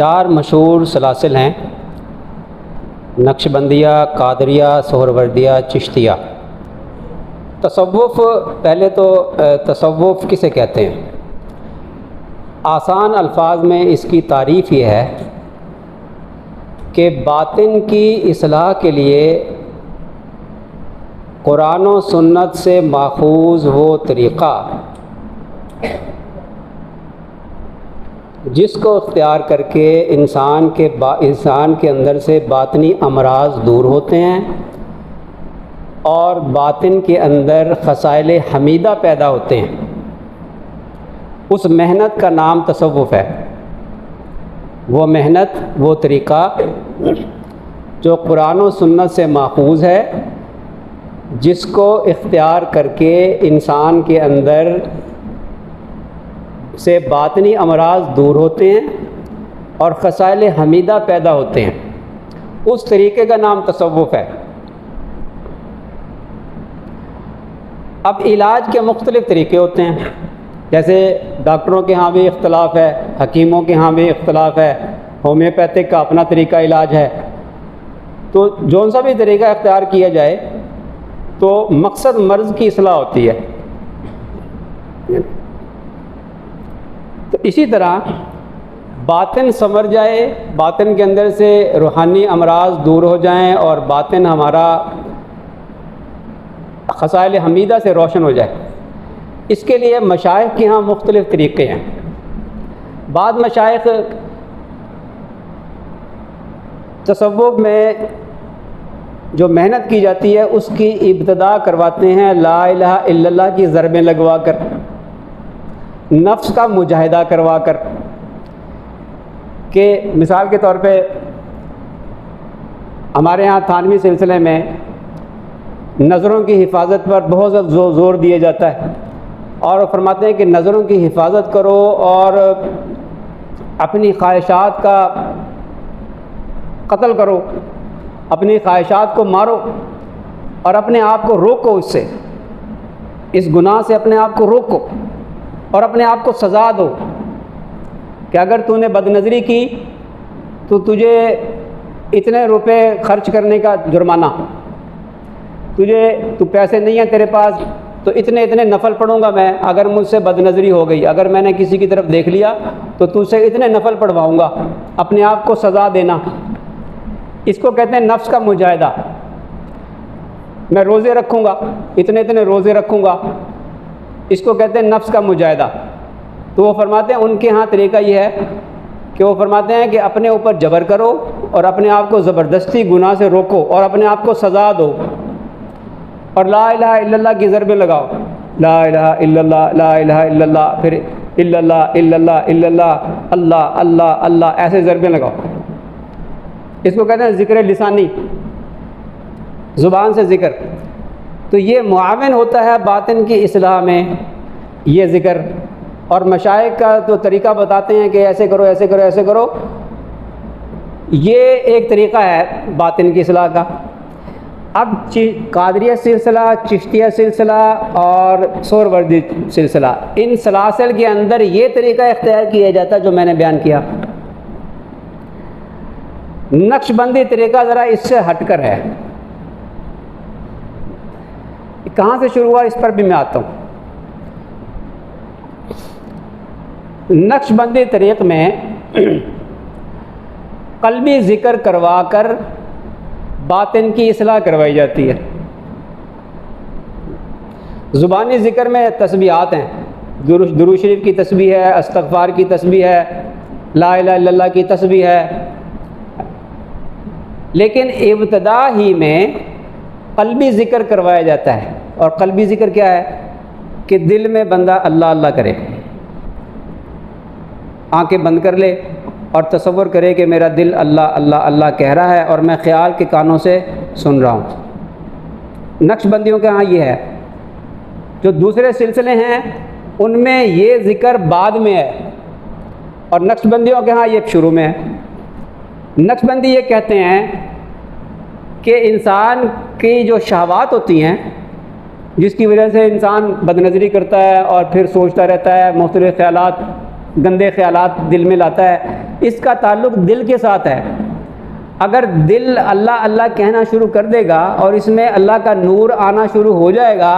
चार मशहूर सलासिल हैं, नक्शबंदिया, कादरिया, सोहरवर्दिया, चिश्तिया। तसव्वुफ़, पहले तो तसव्वुफ़ किसे कहते हैं? आसान अल्फाज में इसकी तारीफ़ ये है कि बातिन की इस्लाह के लिए कुरान और सुन्नत से माखूज़ वो तरीक़ा जिसको इख्तियार करके इंसान के अंदर से बातिनी अमराज दूर होते हैं और बातिन के अंदर खसाइल हमीदा पैदा होते हैं, उस मेहनत का नाम तसव्वुफ़ है। वो मेहनत, वो तरीक़ा जो कुरान और सुन्नत से माखूज़ है, जिसको इख्तियार करके इंसान के अंदर से बातिनी अमराज दूर होते हैं और खसाइल हमीदा पैदा होते हैं, उस तरीक़े का नाम तसव्वुफ़ है। अब इलाज के मुख्तलिफ़ तरीक़े होते हैं, जैसे डॉक्टरों के यहाँ भी इख्तलाफ है, हकीमों के यहाँ भी इख्तलाफ है, होम्योपैथिक का अपना तरीक़ा इलाज है। तो जौन सा भी तरीक़ा इख्तियार किया जाए तो मकसद मर्ज़ की इस्लाह होती है। तो इसी तरह बातिन संवर जाए, बातिन के अंदर से रूहानी अमराज दूर हो जाएं और बातिन हमारा खसाइल हमीदा से रोशन हो जाए, इसके लिए मशाइख के यहाँ मुख्तलिफ़ तरीक़े हैं। बाद मशाइख तसव्वुफ़ में जो मेहनत की जाती है उसकी इब्तिदा करवाते हैं ला इलाहा इल्लल्लाह की ज़रबें लगवा कर, नफ्स का मुजाहिदा करवा कर। कि मिसाल के तौर पे हमारे यहाँ थानवी सिलसिले में नज़रों की हिफाजत पर बहुत ज़्यादा ज़ोर दिया जाता है और फरमाते हैं कि नज़रों की हिफाजत करो और अपनी ख्वाहिशात का कत्ल करो, अपनी ख्वाहिशात को मारो और अपने आप को रोको, इससे, इस गुनाह से अपने आप को रोको और अपने आप को सज़ा दो कि अगर तूने बदनज़री की तो तुझे इतने रुपए खर्च करने का जुर्माना, तू पैसे नहीं है तेरे पास तो इतने इतने नफल पढ़ूंगा मैं, अगर मुझसे बदनज़री हो गई, अगर मैंने किसी की तरफ देख लिया तो तुझसे इतने नफल पढ़वाऊँगा, अपने आप को सज़ा देना। इसको कहते हैं नफ्स का मुजाहिदा। मैं रोज़े रखूँगा, इतने इतने रोज़े रखूँगा, इसको कहते हैं नफ्स का मुजाहिदा। तो वो फरमाते हैं उनके यहाँ तरीक़ा ये है कि वो फरमाते हैं कि अपने ऊपर जबर करो और अपने आप को ज़बरदस्ती गुनाह से रोको और अपने आप को सज़ा दो और ला इलाहा इल्लल्लाह की ज़रबें लगाओ, ला इलाहा इल्लल्लाह, ला इलाहा इल्लल्लाह, फिर इल्लल्लाह इल्लल्लाह इल्लल्लाह, अल्लाह अल्लाह अल्लाह, ऐसे ज़रबें लगाओ। इसको कहते हैं ज़िक्र लिसानी, ज़ुबान से ज़िक्र। तो ये मुआविन होता है बातिन की इस्लाह में ये ज़िक्र। और मशाइख का तो तरीक़ा बताते हैं कि ऐसे करो ऐसे करो ऐसे करो, ये एक तरीक़ा है बातिन की इस्लाह का। अब कादरिया सिलसिला, चिश्तिया सिलसिला और सोहरवर्दी सिलसिला, इन सलासिल के अंदर ये तरीक़ा इख्तियार किया जाता है जो मैंने बयान किया। नक्शबंदी तरीक़ा ज़रा इससे हटकर है। कहाँ से शुरू हुआ इस पर भी मैं आता हूँ। नक्शबंदी तरीक़ में क़ल्बी ज़िक्र करवा कर बातिन की इस्लाह करवाई जाती है। ज़ुबानी ज़िक्र में तस्बीहात हैं, दुरूद शरीफ की तस्बीह है, इस्तग़फ़ार की तस्बीह है, ला इलाहा इल्लल्लाह की तस्बीह है। लेकिन इब्तिदा ही में क़ल्बी ज़िक्र करवाया जाता है। और क़ल्बी ज़िक्र क्या है कि दिल में बंदा अल्लाह अल्लाह करे, आंखें बंद कर ले और तसव्वुर करे कि मेरा दिल अल्लाह अल्लाह अल्लाह कह रहा है और मैं ख़्याल के कानों से सुन रहा हूँ। नक्शबंदियों के यहाँ ये है। जो दूसरे सिलसिले हैं उनमें ये ज़िक्र बाद में है और नक्शबंदियों के यहाँ ये शुरू में है। नक्शबंदी ये कहते हैं कि इंसान की जो शहवात होती हैं, जिसकी वजह से इंसान बदनज़री करता है और फिर सोचता रहता है, मुख्तलिफ़ ख़यालात गंदे ख्यालात दिल में लाता है, इसका ताल्लुक़ दिल के साथ है। अगर दिल अल्लाह अल्लाह कहना शुरू कर देगा और इसमें अल्लाह का नूर आना शुरू हो जाएगा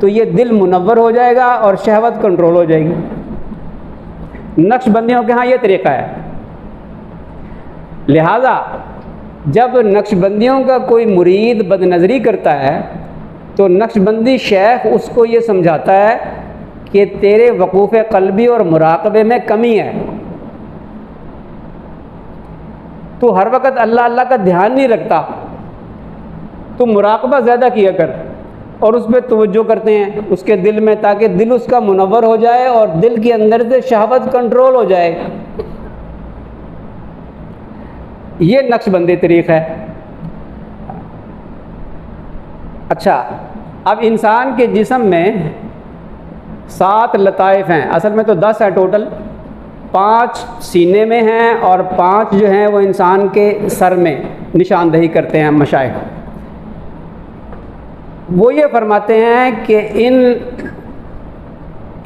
तो ये दिल मुनव्वर हो जाएगा और शहवत कंट्रोल हो जाएगी। नक्शबंदियों के यहाँ ये तरीक़ा है। लिहाजा जब नक्शबंदियों का कोई मुरीद बदनज़री करता है तो नक्शबंदी शेख उसको ये समझाता है कि तेरे वक़ूफ़ क़ल्बी और मुराक़बे में कमी है, तो हर वक़्त अल्लाह अल्लाह का ध्यान नहीं रखता, तो मुराक़बा ज़्यादा किया कर और उस पर तवज्जो करते हैं उसके दिल में, ताकि दिल उसका मुनव्वर हो जाए और दिल के अंदर से शहवत कंट्रोल हो जाए। ये नक्शबंदी तरीक़ है। अच्छा, अब इंसान के जिस्म में 7 लताइफ हैं, असल में तो 10 हैं टोटल। 5 सीने में हैं और 5 जो हैं वो इंसान के सर में निशानदही करते हैं मशाइख। वो ये फरमाते हैं कि इन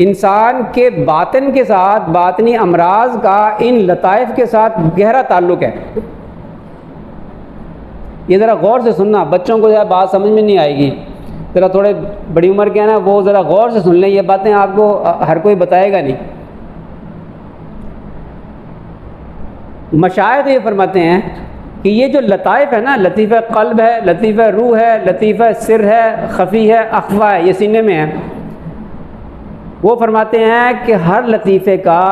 इंसान के बातिन के साथ, बातनी अमराज का इन लताइफ के साथ गहरा ताल्लुक़ है। ये ज़रा गौर से सुनना, बच्चों को ज़रा बात समझ में नहीं आएगी, ज़रा थोड़े बड़ी उम्र के हैं ना, वो ज़रा गौर से सुन लें, ये बातें आपको हर कोई बताएगा नहीं। मशाइख ये फरमाते हैं कि ये जो लताइफ है ना, लतीफ़ा क़ल्ब है, लतीफ़ा रूह है, लतीफ़ा सिर है, खफ़ी है, अख़फ़ा है, ये सीने में है। वो फरमाते हैं कि हर लतीफ़े का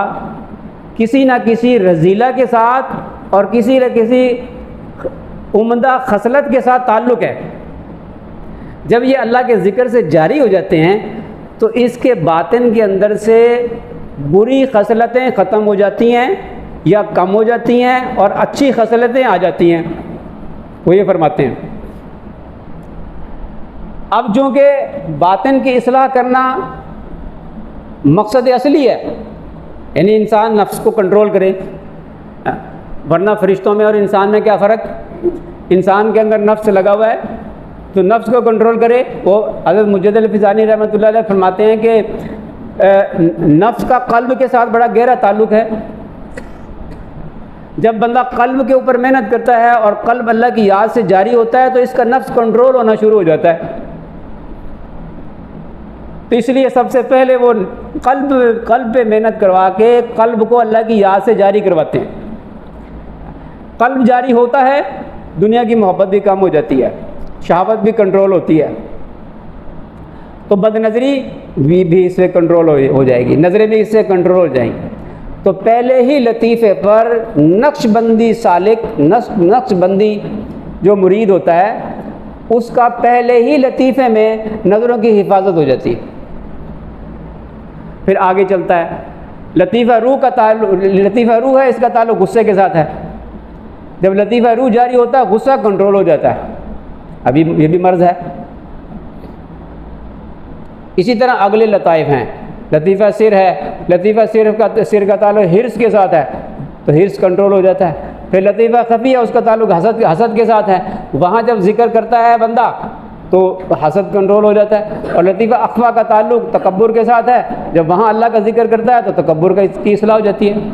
किसी न किसी रज़ीला के साथ और किसी न किसी उम्दा खसलत के साथ ताल्लुक़ है। जब ये अल्लाह के ज़िक्र से जारी हो जाते हैं तो इसके बातिन के अंदर से बुरी खसलतें ख़त्म हो जाती हैं या कम हो जाती हैं और अच्छी खसलतें आ जाती हैं। वो ये फरमाते हैं। अब चूँकि बातिन की इस्लाह करना मकसद असली है, यानी इंसान नफ्स को कंट्रोल करे, वरना फरिश्तों में और इंसान में क्या फ़र्क। इंसान के अंदर नफ्स लगा हुआ है तो नफ्स को कंट्रोल करे। वो हज़रत मुजद्दिद अल-फ़िज़ानी रहमतुल्लाह अलैह फरमाते हैं कि नफ्स का क़ल्ब के साथ बड़ा गहरा ताल्लुक़ है। जब बंदा क़ल्ब के ऊपर मेहनत करता है और क़ल्ब अल्लाह की याद से जारी होता है तो इसका नफ्स कंट्रोल होना शुरू हो जाता है। तो इसलिए सबसे पहले वो क़ल्ब पे मेहनत करवा के क़ल्ब को अल्लाह की याद से जारी करवाते हैं। क़ल्ब जारी होता है, दुनिया की मोहब्बत भी कम हो जाती है, शहावत भी कंट्रोल होती है, तो बदनज़री भी इससे कंट्रोल हो जाएगी, नज़रें भी इससे कंट्रोल हो जाएंगी। तो पहले ही लतीफ़े पर नक्शबंदी सालिक, नक्शबंदी जो मुरीद होता है उसका पहले ही लतीफ़े में नज़रों की हिफाजत हो जाती है। फिर आगे चलता है लतीफ़ा रूह का लतीफ़ा रूह है, इसका ताल्लुक़ गुस्से के साथ है। जब लतीफ़ा रूह जारी होता है गुस्सा कंट्रोल हो जाता है। अभी ये भी मर्ज़ है। इसी तरह अगले लताइफ हैं। लतीफ़ा सिर है, लतीफ़ा सिर का ताल्लुक़ हिर्स के साथ है तो हिर्स कंट्रोल हो जाता है। फिर लतीफ़ा खफ़ी है, उसका ताल्लुक़ हसद के साथ है, वहाँ जब जिक्र करता है बंदा तो हसद कंट्रोल हो जाता है। और लतीफ़ा अख़फ़ा का ताल्लुक़ तकब्बुर के साथ है, जब वहाँ अल्लाह का जिक्र करता है तो तकब्बुर की इस्लाह हो जाती है।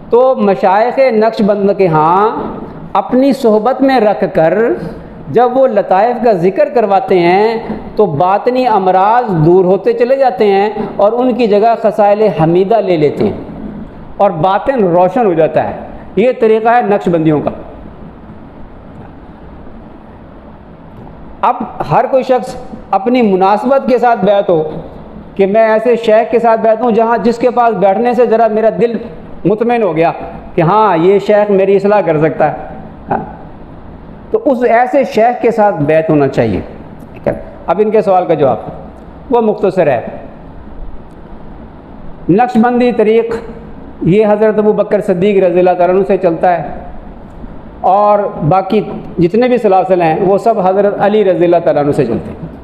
तो मशाइख़ नक्शबंद के यहाँ अपनी सोहबत में रख कर जब वो लताइफ़ का ज़िक्र करवाते हैं तो बातनी अमराज दूर होते चले जाते हैं और उनकी जगह खसाइल हमीदा ले लेते हैं और बातिन रोशन हो जाता है। ये तरीक़ा है नक्शबंदियों का। अब हर कोई शख्स अपनी मुनासबत के साथ बैत हो कि मैं ऐसे शेख के साथ बैठूँ जहाँ जिसके पास बैठने से ज़रा मेरा दिल मुतमईन हो गया कि हाँ ये शेख मेरी इस्लाह कर सकता है, तो उस ऐसे शेख के साथ बैत होना चाहिए। ठीक है, अब इनके सवाल का जवाब वो मुख्तसर है। नक्शबंदी तरीक़ ये हज़रत अबू बकर सिद्दीक़ रज़ियल्लाहु तआला अन्हु से चलता है और बाकी जितने भी सलासिल हैं वो सब हज़रत अली रज़ियल्लाहु तआला अन्हु से चलते हैं।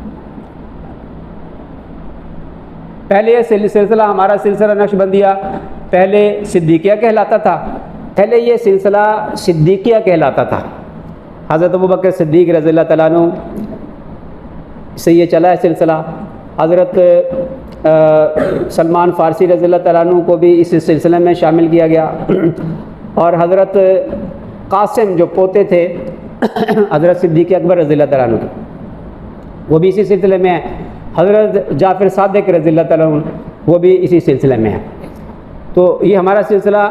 पहले ये सिलसिला हमारा सिलसिला नक्शबंदिया पहले सिद्दीकिया कहलाता था। पहले ये सिलसिला सिद्दीकिया कहलाता था। हज़रत अबू बकर सिद्दीक़ रज़ियल्लाहु तआला अन्हु से ये चला है सिलसिला। हज़रत सलमान फ़ारसी रज़ियल्लाहु तआला अन्हु को भी इस सिलसिले में शामिल किया गया। और हज़रत कासिम जो पोते थे हज़रत सिद्दीक़ अकबर रज़ियल्लाहु तआला अन्हु, वो भी इसी सिलसिले में है। हज़रत जाफ़र सादिक़ रज़ियल्लाहु तआला अन्हु, वो भी इसी सिलसिले में है। तो ये हमारा सिलसिला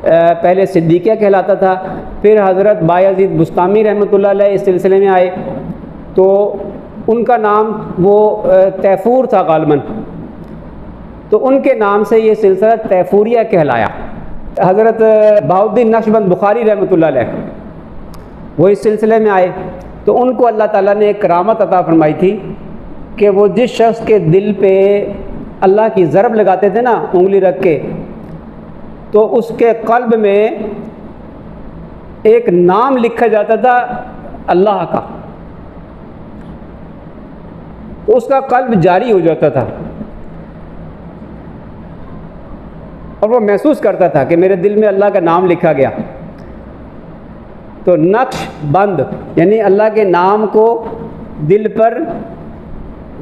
पहले सिद्दीक़िया कहलाता था। फिर हज़रत बायज़ीद बुस्तामी रहमतुल्लाह अलैह इस सिलसिले में आए, तो उनका नाम वो तैफूर था गालिबन, तो उनके नाम से ये सिलसिला तैफूरिया कहलाया। हज़रत बहाउद्दीन नक्शबंद बुखारी रहमतुल्लाह अलैह वो इस सिलसिले में आए, तो उनको अल्लाह ताला ने एक करामत अता फरमाई थी कि वो जिस शख्स के दिल पे अल्लाह की ज़रब लगाते थे ना उंगली रख के, तो उसके क़ल्ब में एक नाम लिखा जाता था अल्लाह का, तो उसका क़ल्ब जारी हो जाता था और वो महसूस करता था कि मेरे दिल में अल्लाह का नाम लिखा गया। तो नक्शबंद यानी अल्लाह के नाम को दिल पर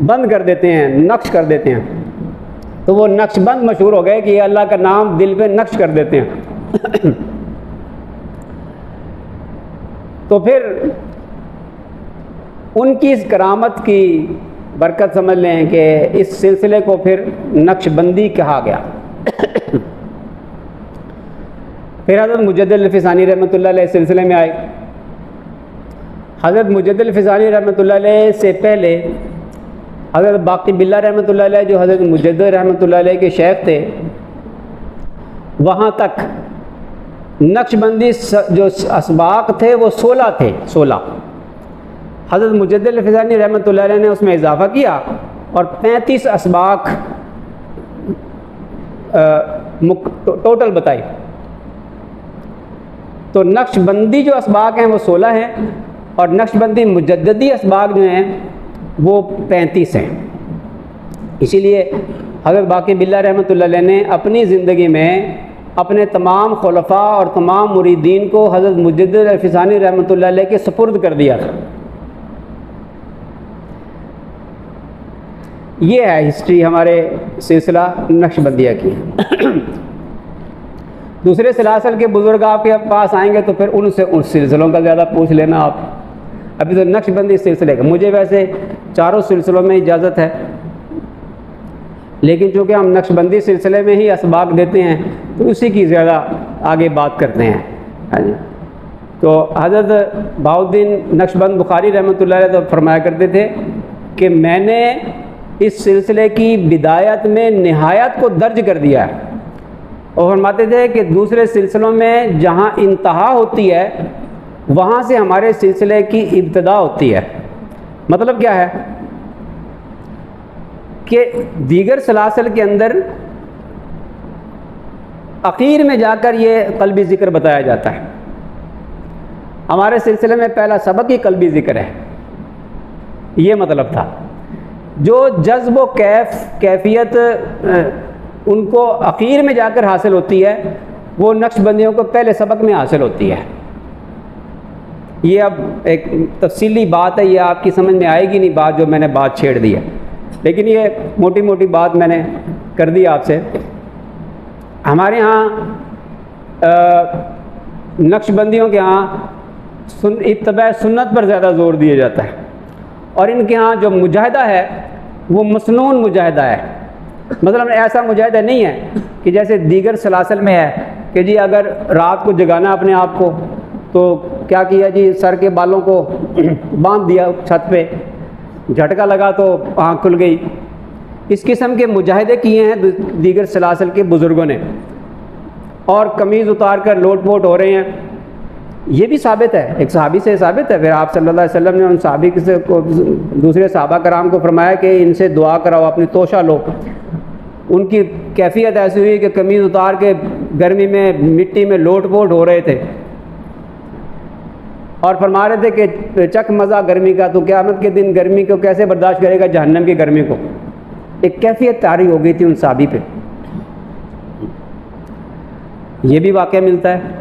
बंद कर देते हैं, नक्श कर देते हैं, तो वो नक्शबंद मशहूर हो गए कि ये अल्लाह का नाम दिल पे नक्श कर देते हैं। तो फिर उनकी इस करामत की बरकत समझ लें कि इस सिलसिले को फिर नक्शबंदी कहा गया। फिर हज़रत मुजद्दिद फ़िसानी रहमतुल्लाह अलैह इस सिलसिले में आए। हज़रत मुजद्दिद फ़िसानी रहमतुल्लाह अलैह से पहले हज़रत बाक़ी बिल्ला रहमतुल्लाह अलैह जो हज़रत मुजद्दिद रहमतुल्लाह अलैह के शेख थे, वहाँ तक नक्शबंदी जो असबाक थे वो 16 थे, 16। हज़रत मुजद्दिद फ़िसानी रहमतुल्लाह अलैह ने उसमें इजाफ़ा किया और 35 असबाक टोटल बताई। तो नक्शबंदी जो असबाक हैं वो 16 हैं और नक्शबंदी मुजद्ददी असबाक जो हैं वो 35 हैं। इसीलिए हज़रत बाक़ी बिल्ला रहमतुल्लाह अलैह ने अपनी ज़िंदगी में अपने तमाम खुलफ़ा और तमाम मुरीदीन को हज़रत मुजद्दिद फ़िसानी रहमतुल्लाह अलैह के सुपुर्द कर दिया था। ये है हिस्ट्री हमारे सिलसिला नक्शबंदिया की। दूसरे सिलसिले के बुज़ुर्ग आपके पास आएंगे तो फिर उनसे उन सिलसिलों का ज़्यादा पूछ लेना आप। अभी तो नक्शबंदी सिलसिले का, मुझे वैसे चारों सिलसिलों में इजाज़त है, लेकिन चूँकि हम नक्शबंदी सिलसिले में ही असबाक देते हैं तो उसी की ज़्यादा आगे बात करते हैं। हाँ जी। तो हज़रत बहाउद्दीन नक्शबंद बुखारी रहमतुल्लाह अलैह तो फरमाया करते थे कि मैंने इस सिलसिले की बिदायत में निहायत को दर्ज कर दिया है, और फरमाते थे कि दूसरे सिलसिलों में जहाँ इंतहा होती है वहाँ से हमारे सिलसिले की इब्तिदा होती है। मतलब क्या है कि दीगर सलासिल के अंदर आखिर में जाकर ये क़ल्बी ज़िक्र बताया जाता है। हमारे सिलसिले में पहला सबक ही क़ल्बी ज़िक्र है, ये मतलब था। जो जज्ब व कैफियत उनको आखिर में जाकर हासिल होती है वो नक्शबंदियों को पहले सबक में हासिल होती है। ये अब एक तफसीली बात है, ये आपकी समझ में आएगी नहीं बात जो मैंने बात छेड़ दी है, लेकिन ये मोटी मोटी बात मैंने कर दी आपसे। हमारे यहाँ नक्शबंदियों के यहाँ इत्तबा सुन्नत पर ज़्यादा ज़ोर दिया जाता है, और इनके यहाँ जो मुजाहिदा है वो मसनून मुजाहिदा है। मतलब ऐसा मुजाहिदा नहीं है कि जैसे दीगर सलासल में है कि जी अगर रात को जगाना अपने आप को तो क्या किया जी, सर के बालों को बांध दिया छत पे, झटका लगा तो आँख खुल गई। इस किस्म के मुजाहिदे किए हैं दीगर सलासल के बुज़ुर्गों ने, और कमीज़ उतार कर लोट पोट हो रहे हैं। ये भी साबित है, एक सहाबी से साबित है। फिर आप सल्लल्लाहु अलैहि वसल्लम ने उन सहाबी से को दूसरे सहाबा कराम को फरमाया कि इनसे दुआ कराओ, अपनी तोशा लो। उनकी कैफियत ऐसी हुई कि कमीज़ उतार के गर्मी में मिट्टी में लोट पोट हो रहे थे और फरमा रहे थे कि चक मज़ा गर्मी का, तो क़यामत के दिन गर्मी को कैसे बर्दाश्त करेगा, जहन्नम की गर्मी को। एक कैफियत तारी हो गई थी उन सहाबी पे। ये भी वाक़या मिलता है,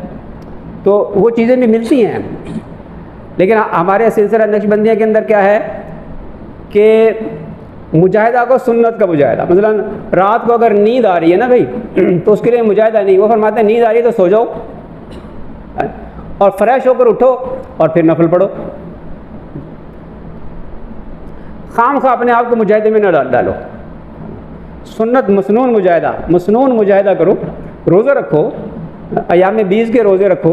तो वो चीज़ें भी मिलती हैं। लेकिन हमारे सिलसिला नक्शबंदिया के अंदर क्या है कि मुजाहिदा को सुन्नत का मुजाहिदा, मसलन रात को अगर नींद आ रही है ना भाई तो उसके लिए मुजाहिदा नहीं, वो फरमाते हैं नींद आ रही है तो सो जाओ और फ्रेश होकर उठो और फिर नफल पढ़ो। खाम खा अपने आप को मुजाहिदे में न डालो। सुन्नत मसनून मुजाहिदा करो, रोज़े रखो, अयाम 20 के रोज़े रखो।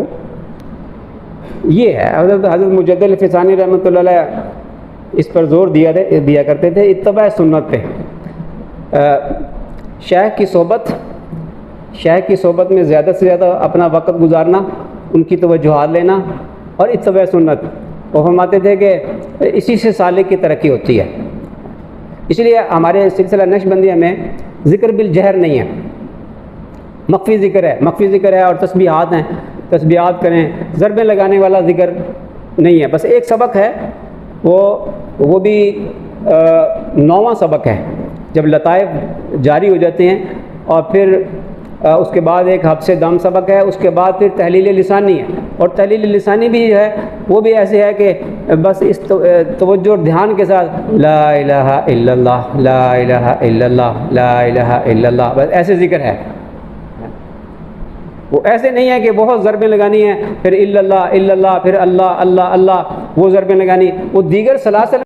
ये है हज़रत मुजद्दिद फ़िसानी रहमतुल्लाह अलैह इस पर ज़ोर दिया करते थे, इत्तबा सुन्नत पे। शेख की सोबत में ज़्यादा से ज़्यादा अपना वक़्त गुजारना, उनकी तवज्जुहात लेना और इत्तबा सुन्नत। वो फरमाते थे कि इसी से सालिक की तरक्की होती है। इसलिए हमारे सिलसिला नक्शबंदिया में ज़िक्र बिल जहर नहीं है, मख्फी ज़िक्र है और तस्बीहात हैं, तस्बीहात करें। ज़रबें लगाने वाला ज़िक्र नहीं है। बस एक सबक है, वो भी 9वां सबक है, जब लताइफ जारी हो जाते हैं और फिर उसके बाद एक हब्स दम सबक है, उसके बाद फिर तहलील लिसानी है। और तहलील लिसानी भी है, वो भी ऐसे है कि बस इस तवज्जो और ध्यान के साथ ला इलाहा इल्लल्लाह, ला इलाहा इल्लल्लाह, ला इलाहा इल्लल्लाह, बस ऐसे ज़िक्र है। वो ऐसे नहीं है कि बहुत ज़रबें लगानी है, फिर इल्लल्लाह इल्लल्लाह, फिर अल्लाह अल्लाह अल्लाह, वो ज़रबें लगानी। वो दीगर सलासल